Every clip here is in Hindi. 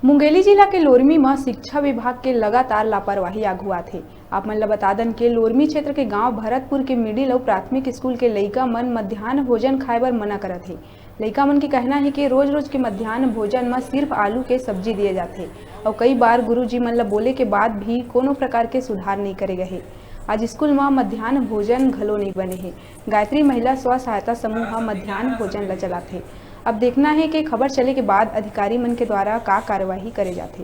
मुंगेली जिला के लोरमी में शिक्षा विभाग के लगातार लापरवाही आगू आथे। आप मन ल बता दन के लोरमी क्षेत्र के गांव भरतपुर के मिडिल और प्राथमिक स्कूल के लइका मन मध्याह्न भोजन खाए बर मना करत हे। लइका मन के कहना है कि रोज रोज के मध्याह्न भोजन में सिर्फ आलू के सब्जी दिए जाते और कई बार गुरुजी मन ल बोले के बाद भी कोनो प्रकार के सुधार नहीं करे गए। आज स्कूल में मध्याह्न भोजन घलो नहीं बने हैं। गायत्री महिला स्व सहायता समूह मध्याह्न भोजन ल चलाथे। अब देखना है कि खबर चले के बाद अधिकारी मन के द्वारा का कार्यवाही करे जाथे।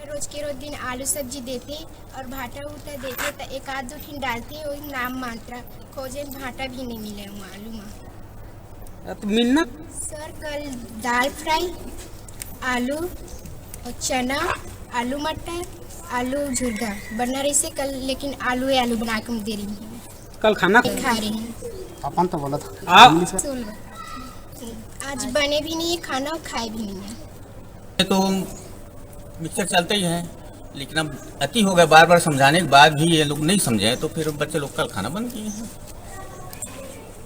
रोज के रोज दिन आलू सब्जी देते और भाटा उटा देते तो एक आध दो ठिन डालते वही नाम मात्रा खोजे भाटा भी नहीं मिले आलू में। तो मिलना सर कल दाल फ्राई आलू और चना आलू मटर आलू झुरगा बना रही से कल, लेकिन आलू बना के दे रही है। कल खाना खा रहे हैं अपन तो बोला था आज बने भी नहीं है खाना और खाए भी नहीं है। तो मिक्सर चलते ही है, लेकिन अब अति हो गया। बार बार समझाने के बाद भी ये लोग नहीं समझे तो फिर बच्चे लोग कल खाना बंद किए हैं।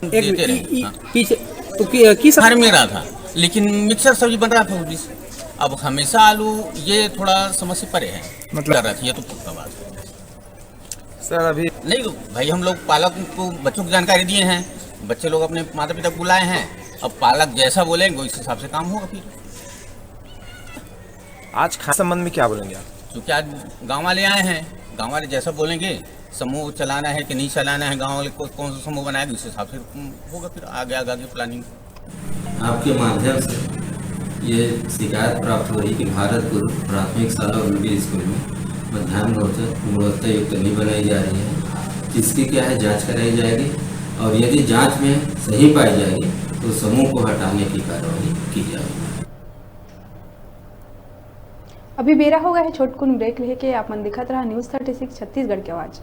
देते रहे पीछे तो किस घर में रहा था, लेकिन मिक्सर सब्जी बन रहा था उस बीच। अब हमेशा आलू ये थोड़ा समस्या परे है, मतलब कर रहा था। ये तो पक्का बात है सर। अभी नहीं भाई, हम लोग पालक को बच्चों को जानकारी दिए हैं, बच्चे लोग अपने माता पिता को बुलाए हैं। अब पालक जैसा बोलेंगे उस हिसाब से काम होगा। फिर आज खास संबंध में क्या बोलेंगे आप? क्योंकि आज गांव वाले आए हैं, गांव वाले जैसा बोलेंगे, समूह चलाना है कि नहीं चलाना है, गांव वाले को कौन सा समूह बनाएगा उस हिसाब से होगा। फिर आगे प्लानिंग। आपके माध्यम से ये शिकायत प्राप्त हो रही कि भारतपुर प्राथमिक शाला और मिडिल स्कूल में मध्याह्न भोजन गुणवत्ता युक्त नहीं बनाई जा रही है, जिसकी क्या है जांच कराई जाएगी और यदि जांच में सही पाई जाएगी तो समूह को हटाने की कार्रवाई की जाएगी। अभी बेरा हो गया है छोटकुन ब्रेक लेके। आप मन दिखत रहा न्यूज़ 36 छत्तीसगढ़ की आवाज़।